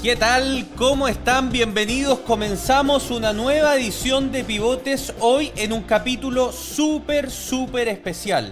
¿Qué tal? ¿Cómo están? Bienvenidos. Comenzamos una nueva edición de Pivotes hoy en un capítulo súper especial.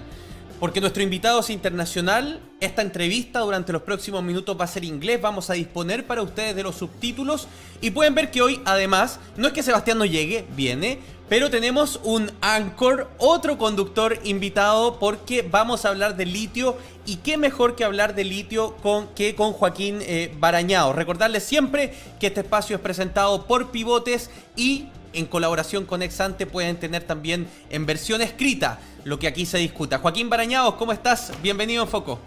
Porque nuestro invitado es internacional. Esta entrevista durante los próximos minutos va a ser inglés. Vamos a disponer para ustedes de los subtítulos. Y pueden ver que hoy, además, no es que Sebastián no llegue, viene, pero tenemos un anchor, otro conductor invitado, porque vamos a hablar de litio. Y qué mejor que hablar de litio que con Joaquín Barañao. Recordarles siempre que este espacio es presentado por Pivotes y en colaboración con Exante pueden tener también en versión escrita lo que aquí se discuta. Joaquín Barañao, ¿cómo estás? Bienvenido a EnFoco.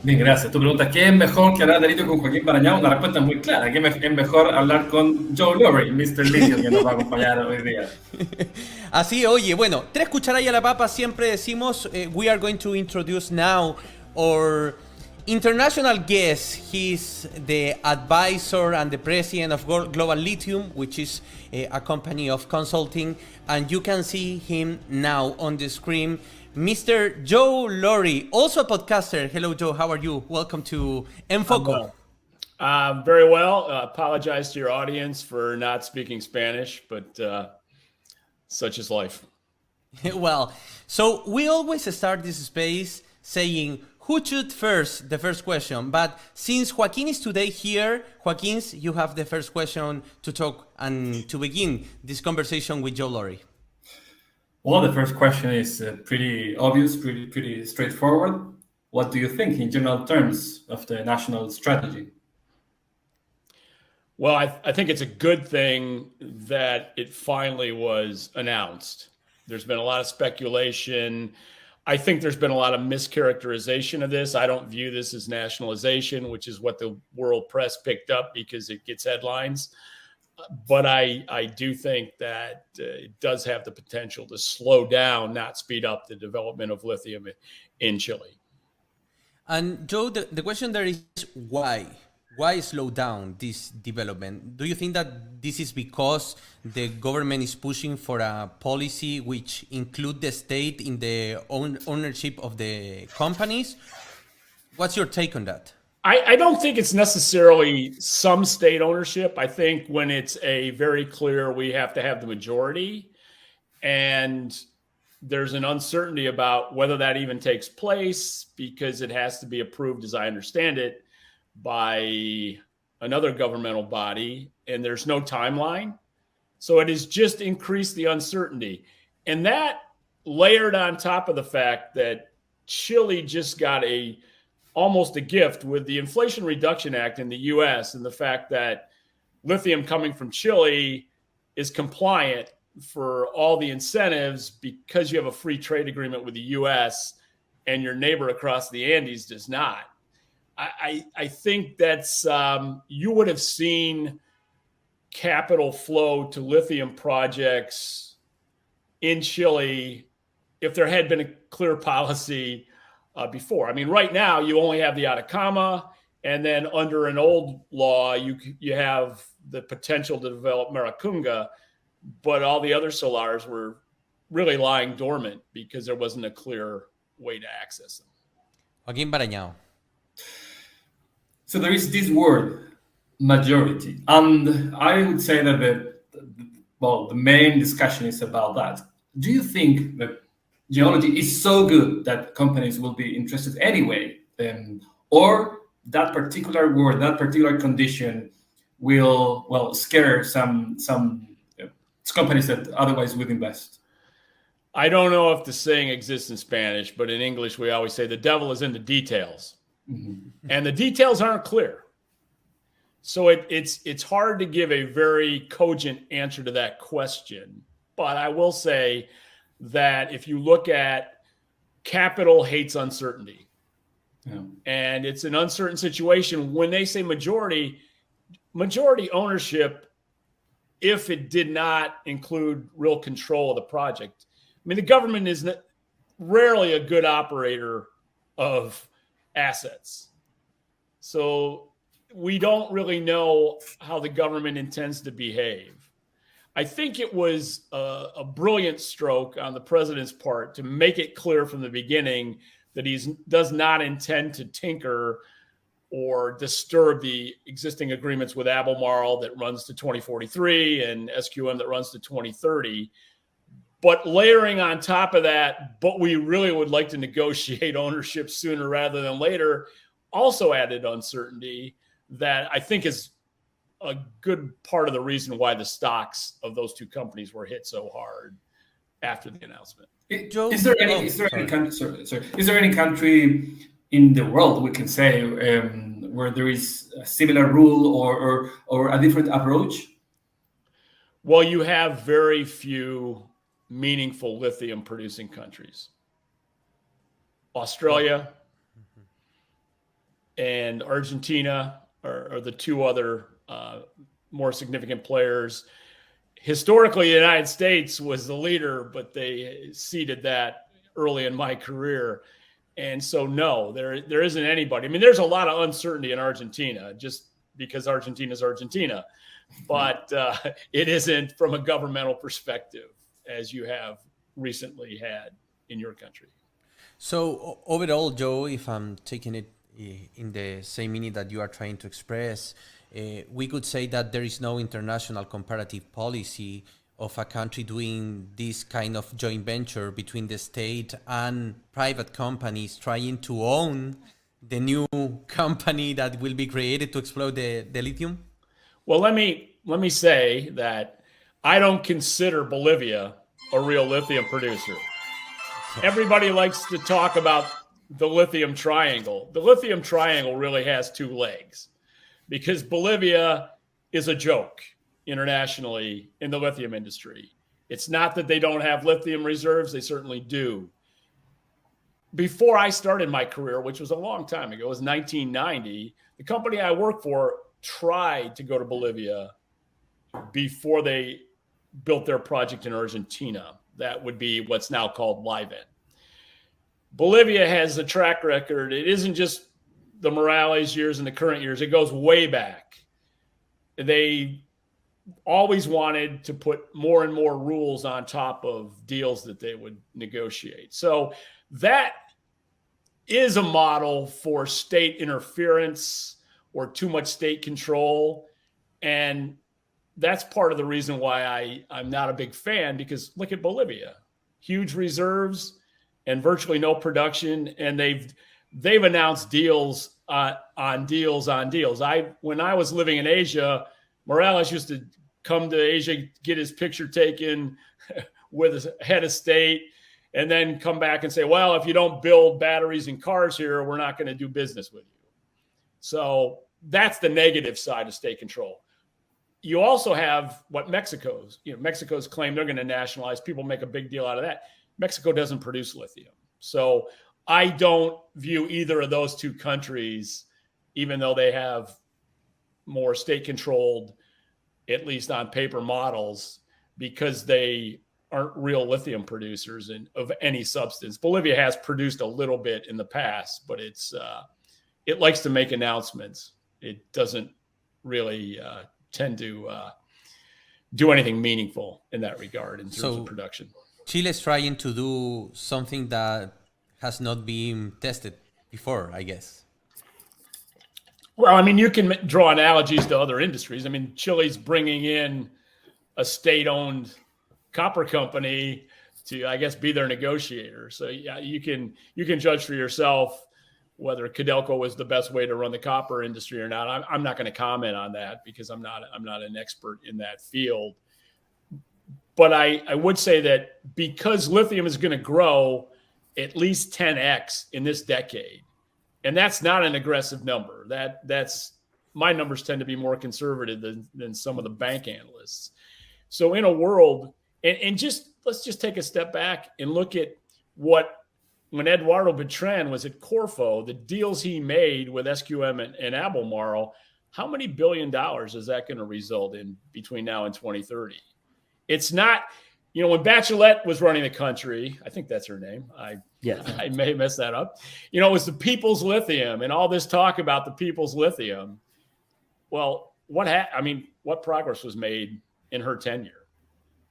Bien, gracias. Tú preguntas, ¿qué es mejor que hablar de litio con Joaquín Barañao? La respuesta es muy clara. ¿Qué es mejor hablar con Joe Lowry, Mr. Litio, que nos va a acompañar hoy día? Así, oye, bueno, 3 cucharadas a la papa siempre decimos, we are going to introduce now our international guest. He's the advisor and the president of Global Lithium, which is a company of consulting, and you can see him now on the screen. Mr. Joe Lowry, also a podcaster. Hello, Joe. How are you? Welcome to EnFoco. Very well. Apologize to your audience for not speaking Spanish, but such is life. Well, so we always start this space saying, who should first? The first question. But since Joaquín is today here, Joaquín, you have the first question to talk and to begin this conversation with Joe Lowry. Well, the first question is pretty obvious, pretty straightforward. What do you think in general terms of the national strategy? Well, I think it's a good thing that it finally was announced. There's been a lot of speculation. I think there's been a lot of mischaracterization of this. I don't view this as nationalization, which is what the world press picked up because it gets headlines. But I do think that it does have the potential to slow down, not speed up the development of lithium in Chile. And Joe, the question there is why? Why slow down this development? Do you think that this is because the government is pushing for a policy which include the state in the ownership of the companies? What's your take on that? I don't think it's necessarily some state ownership. I think when it's a very clear, we have to have the majority, and there's an uncertainty about whether that even takes place because it has to be approved, as I understand it, by another governmental body, and there's no timeline. So it has just increased the uncertainty. And that layered on top of the fact that Chile just got almost a gift with the Inflation Reduction Act in the US, and the fact that lithium coming from Chile is compliant for all the incentives because you have a free trade agreement with the US and your neighbor across the Andes does not. I think that's, you would have seen capital flow to lithium projects in Chile if there had been a clear policy before. I mean, right now you only have the Atacama, and then under an old law, you have the potential to develop Maracunga, but all the other salars were really lying dormant because there wasn't a clear way to access them. Joaquín Barañao. So there is this word, majority, and I would say that the main discussion is about that. Do you think that geology is so good that companies will be interested anyway, or that particular word, that particular condition will scare some companies that otherwise would invest? I don't know if the saying exists in Spanish, but in English we always say the devil is in the details. Mm-hmm. And the details aren't clear. So it's hard to give a very cogent answer to that question. But I will say that if you look at capital hates uncertainty, and it's an uncertain situation. When they say majority ownership, if it did not include real control of the project, I mean, the government is rarely a good operator of assets. So we don't really know how the government intends to behave. I think it was a brilliant stroke on the president's part to make it clear from the beginning that he does not intend to tinker or disturb the existing agreements with Albemarle that runs to 2043 and SQM that runs to 2030. But layering on top of that, but we really would like to negotiate ownership sooner rather than later, also added uncertainty that I think is a good part of the reason why the stocks of those two companies were hit so hard after the announcement. Joe, Is there any country in the world we can say where there is a similar rule or a different approach? Well, you have very few meaningful lithium producing countries. Australia and Argentina are the two other more significant players. Historically, the United States was the leader, but they ceded that early in my career. And so, no, there isn't anybody. I mean, there's a lot of uncertainty in Argentina just because Argentina's Argentina, but it isn't from a governmental perspective as you have recently had in your country. So overall, Joe, if I'm taking it in the same meaning that you are trying to express, we could say that there is no international comparative policy of a country doing this kind of joint venture between the state and private companies trying to own the new company that will be created to explore the lithium? Well, let me say that I don't consider Bolivia a real lithium producer. Everybody likes to talk about the lithium triangle. The lithium triangle really has two legs because Bolivia is a joke internationally in the lithium industry. It's not that they don't have lithium reserves. They certainly do. Before I started my career, which was a long time ago, it was 1990, the company I worked for tried to go to Bolivia before they built their project in Argentina. That would be what's now called Livent. Bolivia has a track record. It isn't just the Morales years and the current years. It goes way back. They always wanted to put more and more rules on top of deals that they would negotiate. So that is a model for state interference or too much state control. And that's part of the reason why I'm not a big fan, because look at Bolivia, huge reserves and virtually no production. And they've announced deals on deals on deals. When I was living in Asia, Morales used to come to Asia, get his picture taken with his head of state, and then come back and say, well, if you don't build batteries and cars here, we're not going to do business with you. So that's the negative side of state control. You also have what Mexico's claim they're going to nationalize. People make a big deal out of that. Mexico doesn't produce lithium. So I don't view either of those two countries, even though they have more state controlled, at least on paper, models, because they aren't real lithium producers of any substance. Bolivia has produced a little bit in the past, but it likes to make announcements. It doesn't really tend to do anything meaningful in that regard in terms of production. Chile is trying to do something that has not been tested before, I guess. Well, I mean, you can draw analogies to other industries. I mean, Chile's bringing in a state-owned copper company to, I guess, be their negotiator. So yeah, you can judge for yourself whether Codelco was the best way to run the copper industry or not. I'm not going to comment on that because I'm not an expert in that field. But I would say that because lithium is going to grow at least 10x in this decade, and that's not an aggressive number. That's my numbers tend to be more conservative than some of the bank analysts. So in a world, and let's just take a step back and look at when Eduardo Bertrand was at Corfo, the deals he made with SQM and Albemarle, how many $1 billion is that going to result in between now and 2030? It's not, when Bachelet was running the country, I think that's her name. I may mess that up. It was the People's Lithium and all this talk about the People's Lithium. Well, what progress was made in her tenure?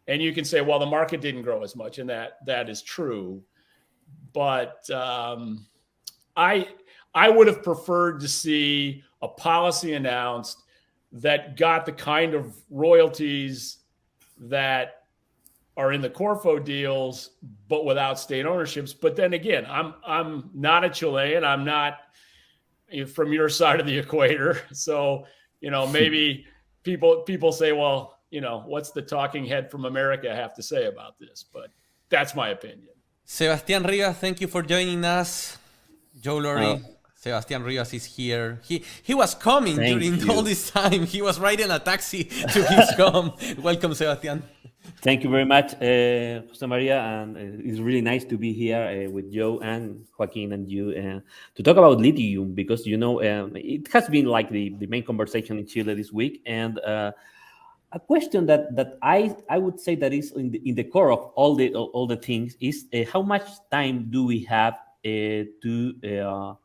And you can say, well, the market didn't grow as much, and that is true. But I would have preferred to see a policy announced that got the kind of royalties that are in the Corfo deals, but without state ownerships. But then again, I'm not a Chilean. I'm not from your side of the equator. So, maybe people say, well, what's the talking head from America have to say about this? But that's my opinion. Sebastián Rivas, thank you for joining us. Joe Lowry, Sebastián Rivas is here. He was coming during all this time. He was riding a taxi to his home. Welcome, Sebastián. Thank you very much, José María, and it's really nice to be here with Joe and Joaquín and you to talk about lithium, because it has been like the main conversation in Chile this week, and a question that I would say that is in the core of all the things is how much time do we have to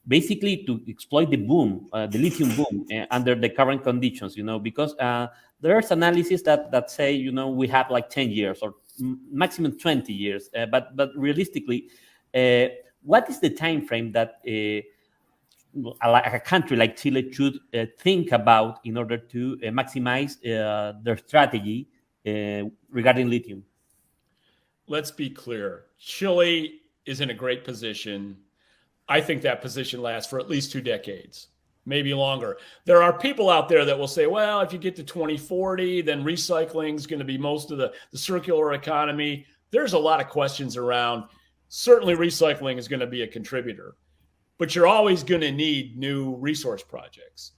basically to exploit the boom, the lithium boom under the current conditions, because there's analysis that say, we have like 10 years or maximum 20 years. But realistically, what is the time frame that a country like Chile should think about in order to maximize their strategy regarding lithium? Let's be clear. Chile is in a great position. I think that position lasts for at least 2 decades, maybe longer. There are people out there that will say, well, if you get to 2040, then recycling is going to be most of the circular economy. There's a lot of questions around. Certainly recycling is going to be a contributor, but you're always going to need new resource projects.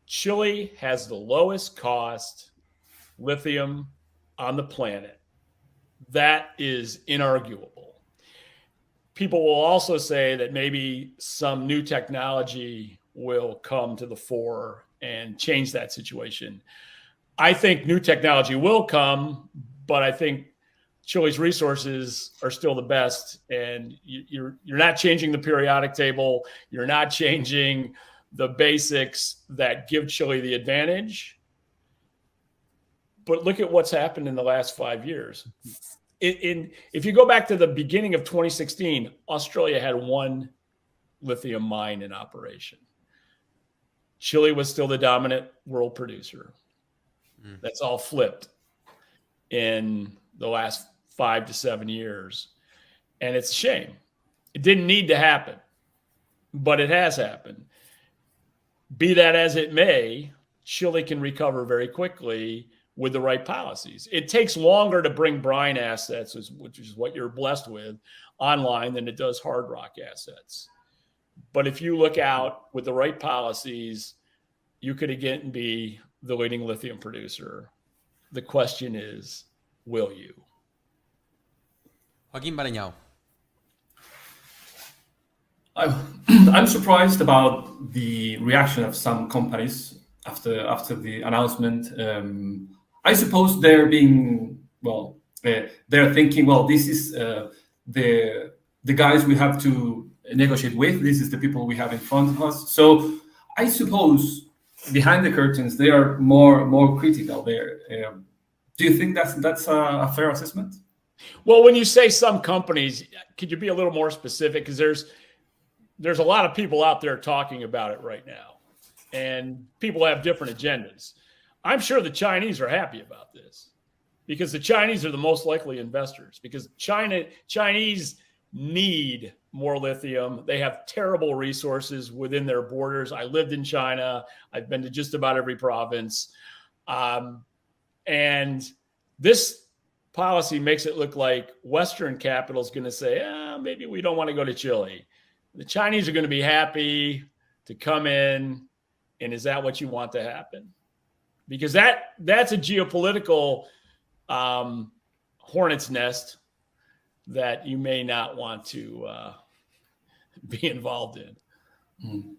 Chile has the lowest cost lithium on the planet. That is inarguable. People will also say that maybe some new technology will come to the fore and change that situation. I think new technology will come, but I think Chile's resources are still the best. And you're not changing the periodic table. You're not changing the basics that give Chile the advantage. But look at what's happened in the last 5 years. If you go back to the beginning of 2016, Australia had 1 lithium mine in operation. Chile was still the dominant world producer. That's all flipped in the last 5 to 7 years. And it's a shame. It didn't need to happen, but it has happened. Be that as it may, Chile can recover very quickly with the right policies. It takes longer to bring brine assets, which is what you're blessed with, online than it does hard rock assets. But if you look out with the right policies, you could again be the leading lithium producer. The question is, will you? Joaquín Barañao. I'm surprised about the reaction of some companies after the announcement. I suppose they're being, they're thinking, this is the guys we have to negotiate with. This is the people we have in front of us. So I suppose behind the curtains, they are more critical there. Do you think that's a fair assessment? Well, when you say some companies, could you be a little more specific? Because there's a lot of people out there talking about it right now, and people have different agendas. I'm sure the Chinese are happy about this because the Chinese are the most likely investors, because Chinese need more lithium. They have terrible resources within their borders. I lived in China. I've been to just about every province. And this policy makes it look like Western capital is going to say, maybe we don't want to go to Chile. The Chinese are going to be happy to come in. And is that what you want to happen? Because that's a geopolitical hornet's nest that you may not want to be involved in.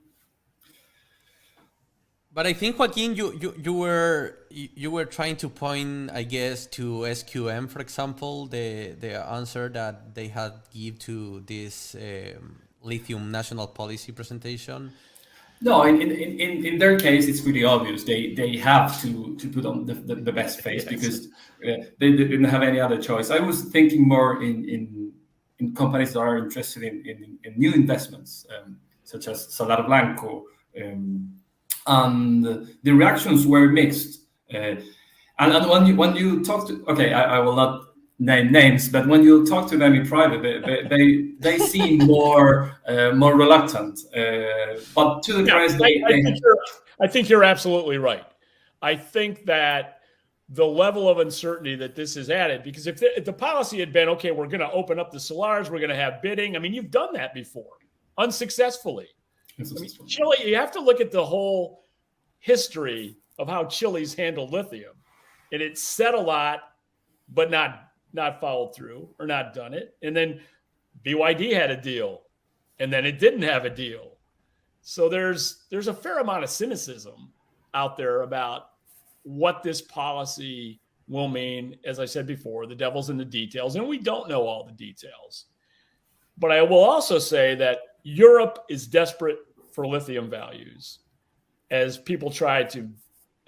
But I think, Joaquin, you were trying to point, I guess, to SQM, for example, the answer that they had give to this lithium national policy presentation. No, in their case, it's pretty obvious. They have to put on the best face, because they didn't have any other choice. I was thinking more in in companies that are interested in new investments, such as Salar Blanco, and the reactions were mixed. And when you talk to, okay, I will not name names, but when you talk to them in private, they seem more reluctant. But to the press, I think you're absolutely right. I think that the level of uncertainty that this has added, because if the policy had been, okay, we're going to open up the salars, we're going to have bidding. I mean, you've done that before unsuccessfully. I mean, Chile, you have to look at the whole history of how Chile's handled lithium. And it said a lot, but not followed through or not done it. And then BYD had a deal, and then it didn't have a deal. So there's a fair amount of cynicism out there about what this policy will mean. As I said before, the devil's in the details, and we don't know all the details. But I will also say that Europe is desperate for lithium values as people try to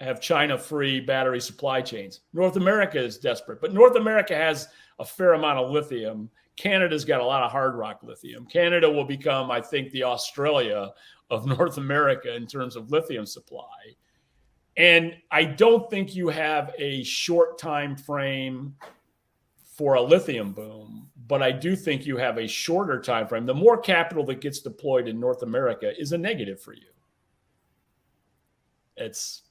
have China-free battery supply chains. North America is desperate, but North America has a fair amount of lithium. Canada's got a lot of hard rock lithium. Canada will become, I think, the Australia of North America in terms of lithium supply. And I don't think you have a short time frame for a lithium boom, but I do think you have a shorter time frame. The more capital that gets deployed in North America is a negative for you. It's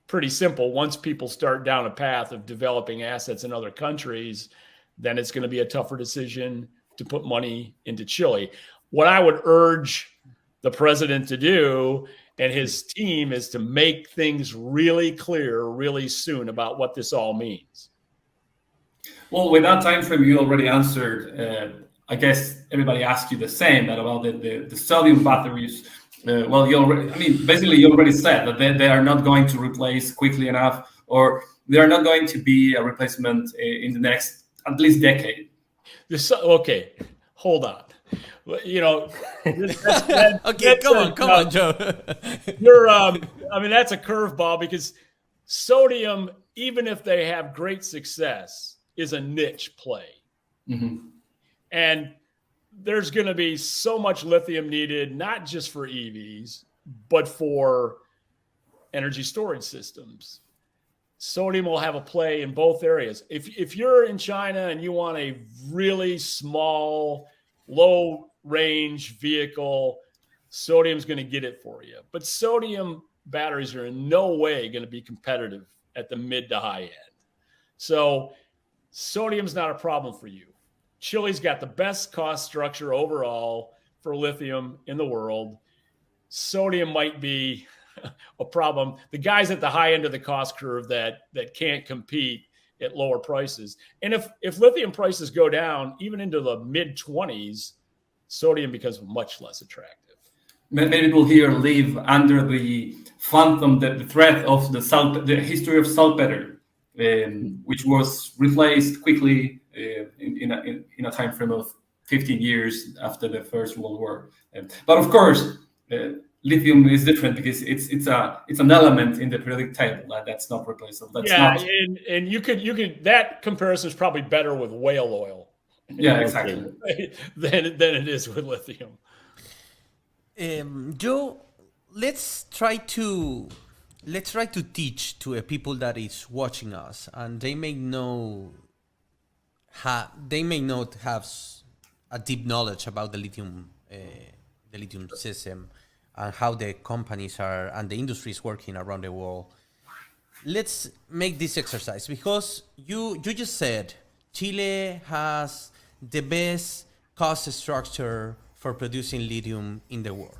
pretty simple. Once people start down a path of developing assets in other countries, then it's going to be a tougher decision to put money into Chile. What I would urge the president to do and his team is to make things really clear really soon about what this all means. Well, with that time frame, you already answered. I guess everybody asked you the same, that about the sodium batteries. Well, you already said that they are not going to replace quickly enough, or they are not going to be a replacement in the next at least decade. Okay, hold on. You know, okay, come on, Joe. That's a curveball, because sodium, even if they have great success, is a niche play. Mm-hmm. And there's going to be so much lithium needed, not just for EVs, but for energy storage systems. Sodium will have a play in both areas. If you're in China and you want a really small, low-range vehicle, sodium's going to get it for you. But sodium batteries are in no way going to be competitive at the mid to high end. So sodium's not a problem for you. Chile's got the best cost structure overall for lithium in the world. Sodium might be a problem. The guys at the high end of the cost curve that can't compete at lower prices. And if lithium prices go down even into the mid-20s, sodium becomes much less attractive. Many people here live under the phantom, the threat of the history of saltpeter, which was replaced quickly in a time frame of 15 years after the First World War. But of course, lithium is different because it's an element in the periodic table that's not replaceable. And you could that comparison is probably better with whale oil. Yeah, exactly. than it is with lithium. Joe, let's try to teach to a people that is watching us, and they may not have a deep knowledge about the lithium system and how the companies are and the industry is working around the world. Let's make this exercise, because you just said Chile has the best cost structure for producing lithium in the world.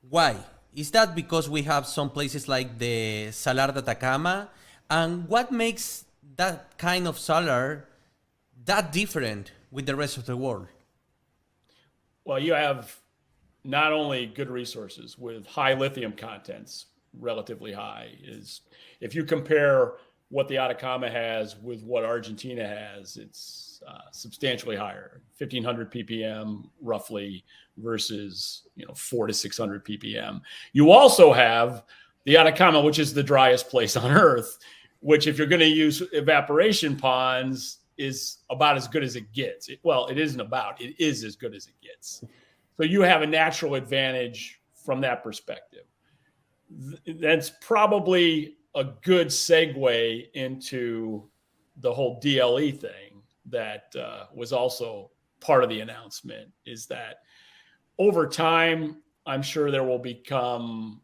Why? Is that because we have some places like the Salar de Atacama? And what makes that kind of salar that different with the rest of the world? Well, you have not only good resources with high lithium contents, relatively high. Is if you compare what the Atacama has with what Argentina has, it's substantially higher, 1,500 ppm roughly versus 400 to 600 ppm. You also have the Atacama, which is the driest place on Earth, which if you're going to use evaporation ponds is about as good as it gets. Well, it isn't about, it is as good as it gets. So you have a natural advantage from that perspective. That's probably a good segue into the whole DLE thing that was also part of the announcement, is that over time, I'm sure there will become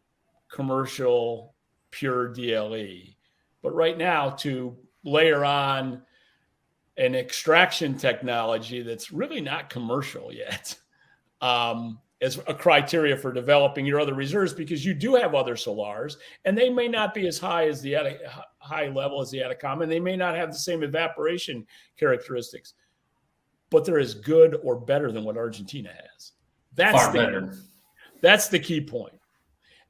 commercial pure DLE. But right now, to layer on an extraction technology that's really not commercial yet, as a criteria for developing your other reserves, because you do have other salars, and they may not be as high as the high level as the Atacama, and they may not have the same evaporation characteristics, but they're as good or better than what Argentina has. That's the key point.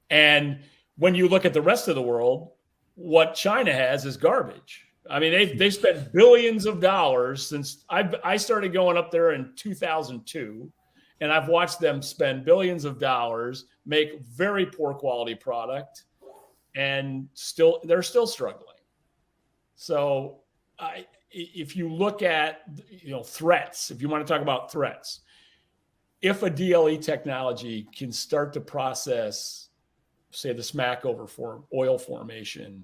And when you look at the rest of the world, what China has is garbage. I mean, they've spent billions of dollars since I started going up there in 2002, and I've watched them spend billions of dollars, make very poor quality product, and they're still struggling. So if you look at threats, if you want to talk about threats, if a DLE technology can start to process, say, the Smackover for oil formation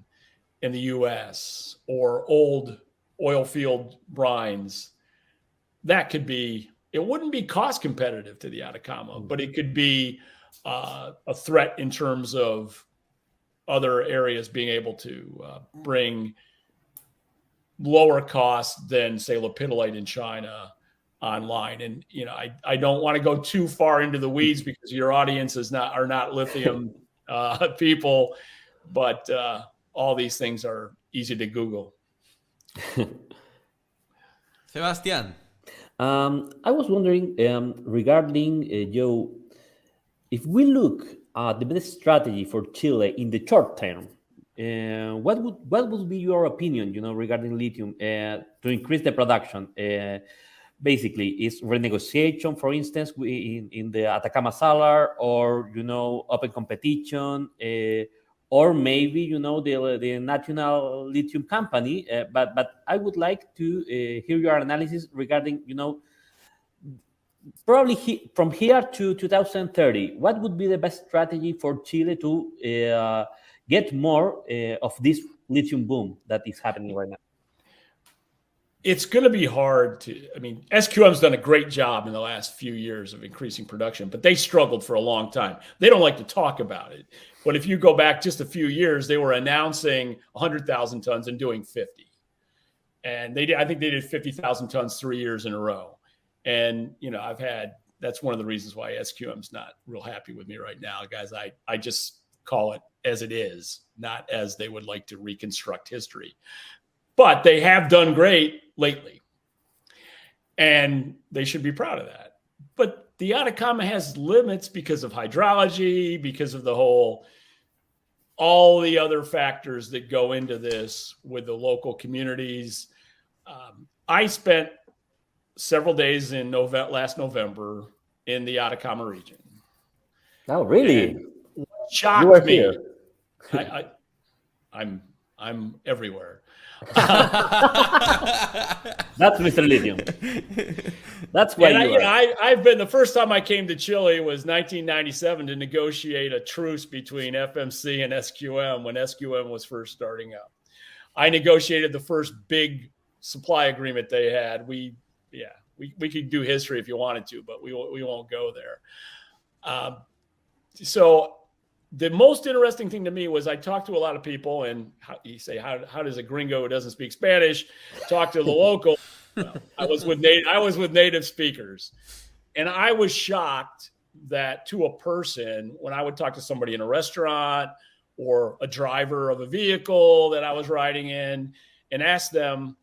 in the U.S. or old oil field brines, that could be, it wouldn't be cost competitive to the Atacama, but it could be a threat in terms of other areas being able to bring lower cost than, say, lepidolite in China online. And I don't want to go too far into the weeds because your audience are not lithium people, but all these things are easy to Google. Sebastián. I was wondering regarding Joe, if we look at the best strategy for Chile in the short term, what would be your opinion, regarding lithium to increase the production? Basically, is renegotiation, for instance, in the Atacama Salar, or open competition, or maybe the National Lithium Company. But I would like to hear your analysis regarding probably from here to 2030. What would be the best strategy for Chile to get more of this lithium boom that is happening right now? It's going to be hard to, SQM's done a great job in the last few years of increasing production, but they struggled for a long time. They don't like to talk about it. But if you go back just a few years, they were announcing 100,000 tons and doing 50. And I think they did 50,000 tons 3 years in a row. And, that's one of the reasons why SQM's not real happy with me right now, guys. I just call it as it is, not as they would like to reconstruct history. But they have done great lately, and they should be proud of that. But the Atacama has limits because of hydrology, because of all the other factors that go into this with the local communities. I spent several days in last November in the Atacama region. Oh, really? And what shocked me. I'm everywhere. That's Mr. Lithium. That's why I've been, the first time I came to Chile was 1997 to negotiate a truce between FMC and SQM when SQM was first starting up. I negotiated the first big supply agreement they had. We could do history if you wanted to, but we won't go there. So the most interesting thing to me was I talked to a lot of people, and you say, how does a gringo who doesn't speak Spanish talk to the local? Well, I was with native speakers, and I was shocked that to a person, when I would talk to somebody in a restaurant or a driver of a vehicle that I was riding in and ask them,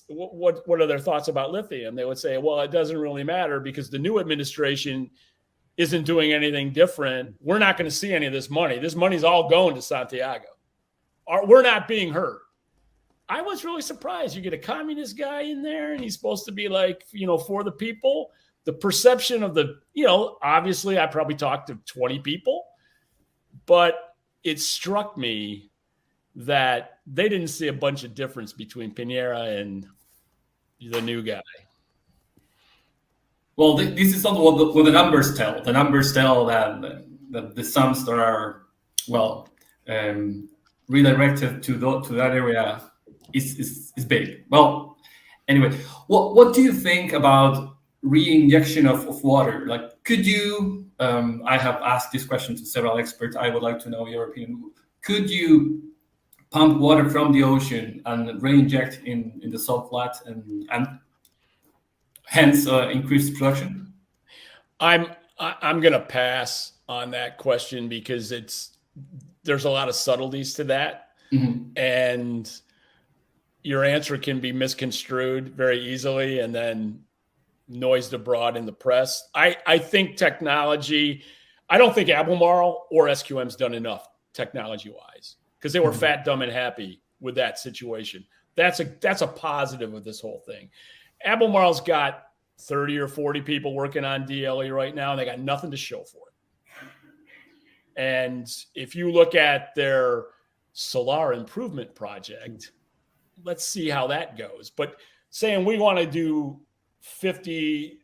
what are their thoughts about lithium? They would say, well, it doesn't really matter because the new administration isn't doing anything different. We're not going to see any of this money. This money's all going to Santiago. We're not being heard. I was really surprised. You get a communist guy in there and he's supposed to be like, for the people. The perception of obviously I probably talked to 20 people, but it struck me that they didn't see a bunch of difference between Piñera and the new guy. Well, this is not what the numbers tell. The numbers tell that the sums that are redirected to that area is big. Well, anyway, what do you think about re-injection of water? Like, could you? I have asked this question to several experts. I would like to know your opinion. Could you pump water from the ocean and re-inject in the salt flat and hence increase production? I'm gonna pass on that question because there's a lot of subtleties to that, and your answer can be misconstrued very easily and then noised abroad in the press. I think technology. I don't think Albemarle or SQM's done enough technology-wise because they were fat, dumb, and happy with that situation. That's a positive of this whole thing. Albemarle's got 30 or 40 people working on DLE right now, and they got nothing to show for it. And if you look at their solar improvement project, let's see how that goes. But saying we want to do 50%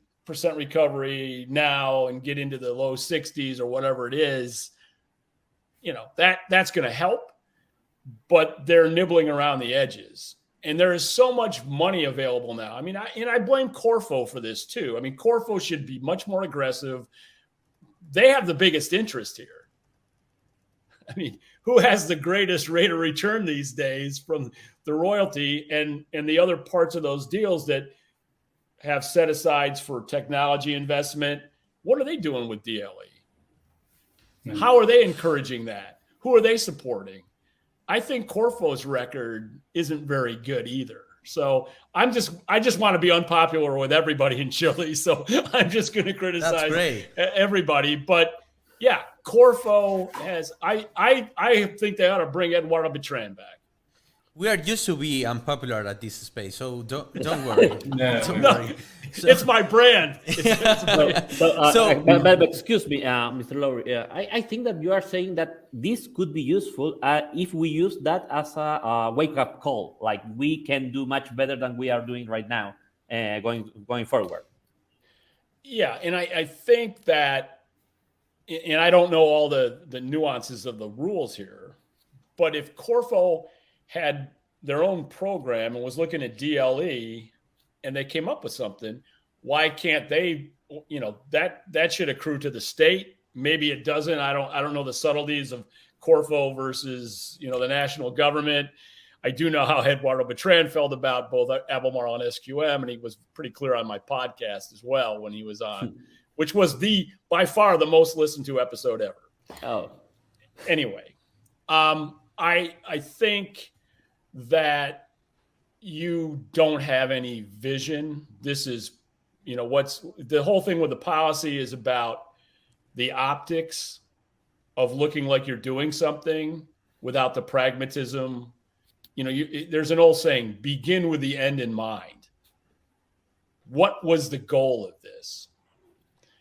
recovery now and get into the low 60s or whatever it is, that's going to help, but they're nibbling around the edges. And there is so much money available now. I mean, I blame Corfo for this too. I mean, Corfo should be much more aggressive. They have the biggest interest here. I mean, who has the greatest rate of return these days from the royalty and the other parts of those deals that have set-asides for technology investment? What are they doing with DLE? How are they encouraging that? Who are they supporting? I think Corfo's record isn't very good either. So I just want to be unpopular with everybody in Chile. So I'm just going to criticize everybody. But yeah, Corfo has. I think they ought to bring Eduardo Bertrand back. We are used to be unpopular at this space, so don't worry. Don't worry. So, it's my brand. But excuse me, Mr. Lowry. I think that you are saying that this could be useful if we use that as a wake-up call. Like we can do much better than we are doing right now, going forward. Yeah, and I think that, and I don't know all the nuances of the rules here, but if Corfo had their own program and was looking at DLE and they came up with something, why can't they, that should accrue to the state. Maybe it doesn't. I don't know the subtleties of Corfo versus, the national government. I do know how Eduardo Bertrand felt about both Albemarle and SQM, and he was pretty clear on my podcast as well when he was on, which was by far the most listened to episode ever. Oh. Anyway, I think that you don't have any vision. This is, what's the whole thing with the policy is about the optics of looking like you're doing something without the pragmatism. There's an old saying, begin with the end in mind. What was the goal of this?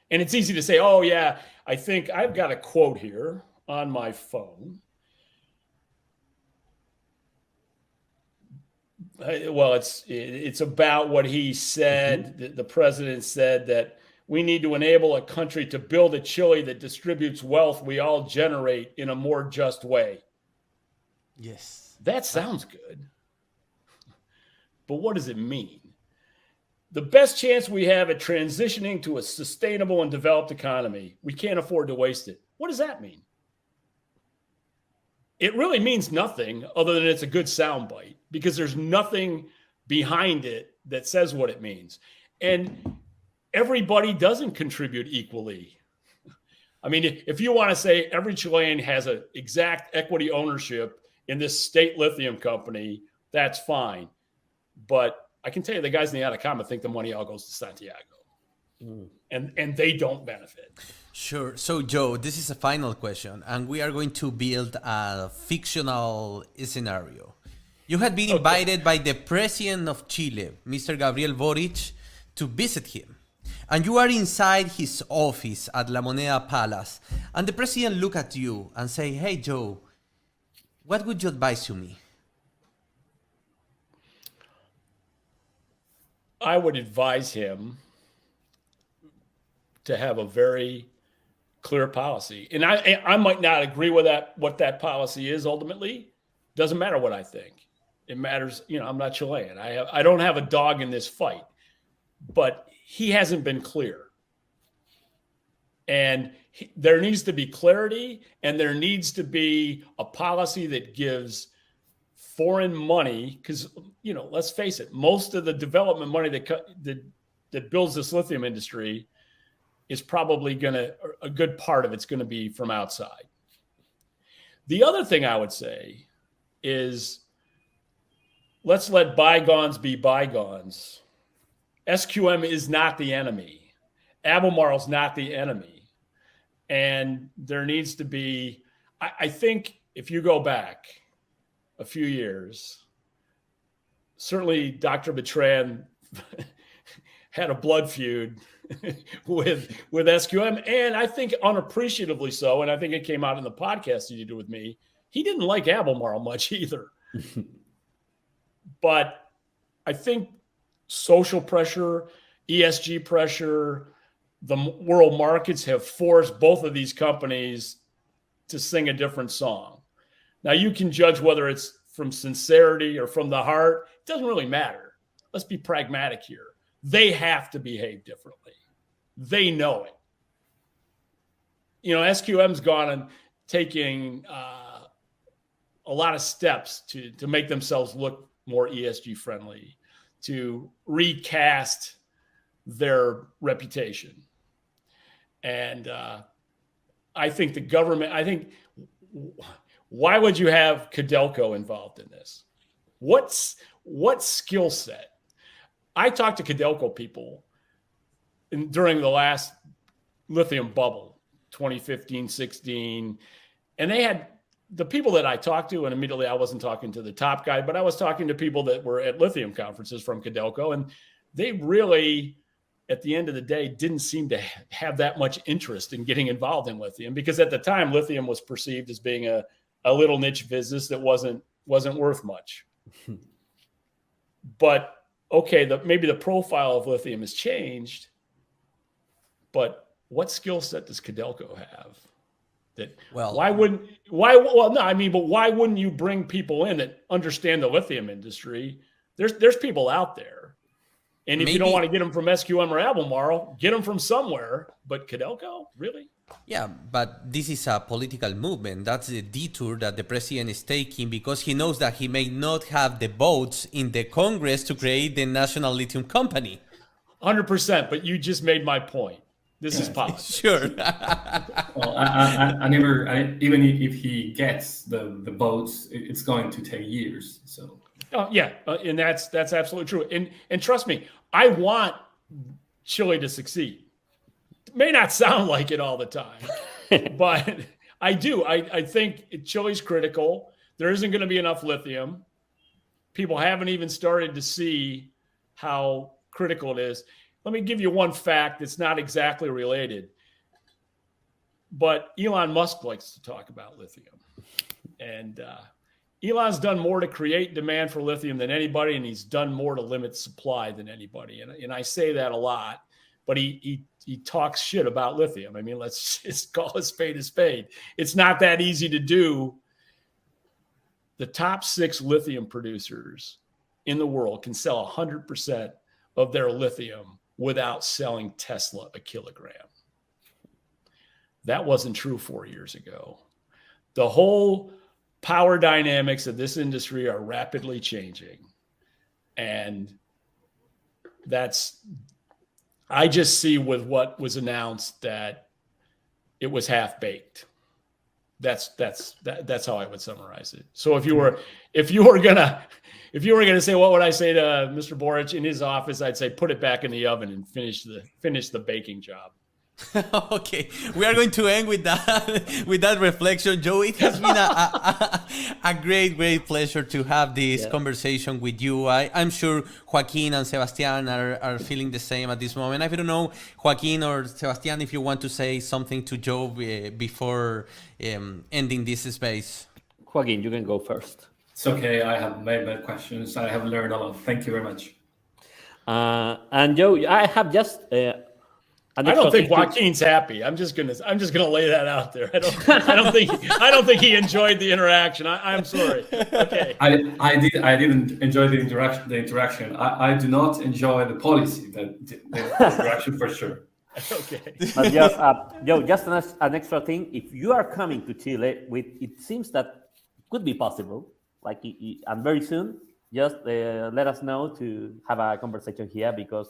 And it's easy to say, oh yeah, I think I've got a quote here on my phone. Well, it's about what he said. The president said that we need to enable a country to build a Chile that distributes wealth we all generate in a more just way. Yes. That sounds good. But what does it mean? The best chance we have at transitioning to a sustainable and developed economy, we can't afford to waste it. What does that mean? It really means nothing other than it's a good soundbite because there's nothing behind it that says what it means. And everybody doesn't contribute equally. I mean, if you want to say every Chilean has an exact equity ownership in this state lithium company, that's fine. But I can tell you the guys in the Atacama think the money all goes to Santiago. And they don't benefit. Sure. So, Joe, this is a final question, and we are going to build a fictional scenario. You had been invited by the president of Chile, Mr. Gabriel Boric, to visit him. And you are inside his office at La Moneda Palace, and the president look at you and say, hey, Joe, what would you advise to me? I would advise him to have a very clear policy. And I might not agree with what that policy is ultimately. Doesn't matter what I think. It matters, I'm not Chilean. I don't have a dog in this fight. But he hasn't been clear. And there needs to be clarity, and there needs to be a policy that gives foreign money, because, let's face it, most of the development money that builds this lithium industry is probably a good part of it's going to be from outside. The other thing I would say is, let's let bygones be bygones. SQM is not the enemy. Albemarle's not the enemy. And there needs to be, I think if you go back a few years, certainly Dr. Bertrand had a blood feud with SQM, and I think unappreciatively so, and I think it came out in the podcast you did with me. He didn't like Albemarle much either. But I think social pressure, ESG pressure, the world markets have forced both of these companies to sing a different song. Now, you can judge whether it's from sincerity or from the heart. It doesn't really matter. Let's be pragmatic here. They have to behave differently. They know it. SQM's gone and taking a lot of steps to make themselves look more ESG friendly, to recast their reputation. And I think the government, why would you have Codelco involved in this? What skill set? I talked to Codelco people during the last lithium bubble, 2015, 16, and they had the people that I talked to, and immediately I wasn't talking to the top guy, but I was talking to people that were at lithium conferences from Codelco, and they really, at the end of the day, didn't seem to have that much interest in getting involved in lithium, because at the time, lithium was perceived as being a little niche business that wasn't worth much. But okay, maybe the profile of lithium has changed, but what skill set does Codelco have? But why wouldn't you bring people in that understand the lithium industry? There's people out there. And if you don't want to get them from SQM or Albemarle, get them from somewhere. But Codelco, really? Yeah, but this is a political movement. That's the detour that the president is taking, because he knows that he may not have the votes in the Congress to create the National Lithium Company. 100%, but you just made my point. This is politics. Sure. Well, I never, even if he gets the votes, it's going to take years. So. Oh yeah, and that's absolutely true. And trust me, I want Chile to succeed. It may not sound like it all the time, but I do. I think Chile's critical. There isn't going to be enough lithium. People haven't even started to see how critical it is. Let me give you one fact that's not exactly related, but Elon Musk likes to talk about lithium. And Elon's done more to create demand for lithium than anybody, and he's done more to limit supply than anybody. And I say that a lot, but he talks shit about lithium. I mean, let's just call a spade a spade. It's not that easy to do. The top 6 lithium producers in the world can sell 100% of their lithium without selling Tesla a kilogram. That wasn't true 4 years ago. The whole power dynamics of this industry are rapidly changing. And I just see with what was announced that it was half baked. That's how I would summarize it. So if you were gonna say, what would I say to Mr. Boric in his office? I'd say put it back in the oven and finish the baking job. Okay, we are going to end with that reflection, Joe. It has been a great pleasure to have this conversation with you. I'm sure Joaquín and Sebastián are feeling the same at this moment. I don't know, Joaquín or Sebastián, if you want to say something to Joe before ending this space. Joaquín, you can go first. It's okay. I have made my questions. I have learned a lot. Thank you very much. And Joe, I have just I don't think Joaquin's happy. I'm just gonna lay that out there. I don't think he enjoyed the interaction. I'm sorry. Okay. I didn't enjoy the interaction. I do not enjoy the policy, the interaction for sure. Okay. But Joe, just an extra thing. If you are coming to Chile, it seems that could be possible. And very soon, just let us know to have a conversation here, because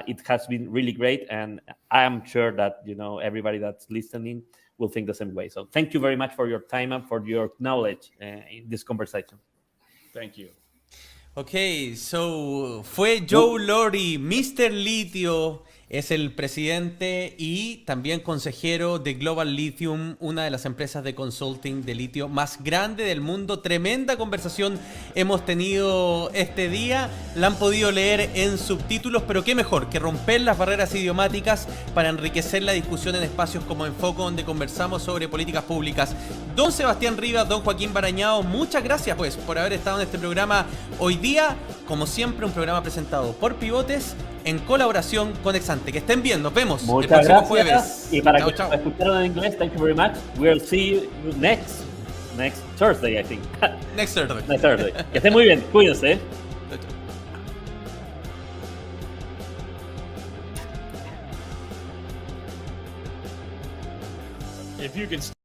it has been really great, and I am sure that everybody that's listening will think the same way. So thank you very much for your time and for your knowledge in this conversation. Thank you. Ok, so fue Joe Lowry, Mr. Litio, es el presidente y también consejero de Global Lithium, una de las empresas de consulting de litio más grande del mundo. Tremenda conversación hemos tenido este día, la han podido leer en subtítulos, pero qué mejor que romper las barreras idiomáticas para enriquecer la discusión en espacios como EnFoco, donde conversamos sobre políticas públicas. Don Sebastián Rivas, don Joaquín Barañao, muchas gracias pues por haber estado en este programa hoy día. Como siempre, un programa presentado por Pivotes en colaboración con Exante. Que estén bien, nos vemos Muchas el próximo gracias. jueves. Y para chao, que chao. escucharon en inglés, thank you very much. We'll see you next Thursday, I think. Next Thursday. Next Thursday. Que estén muy bien, cuídense. Chao, chao. If you can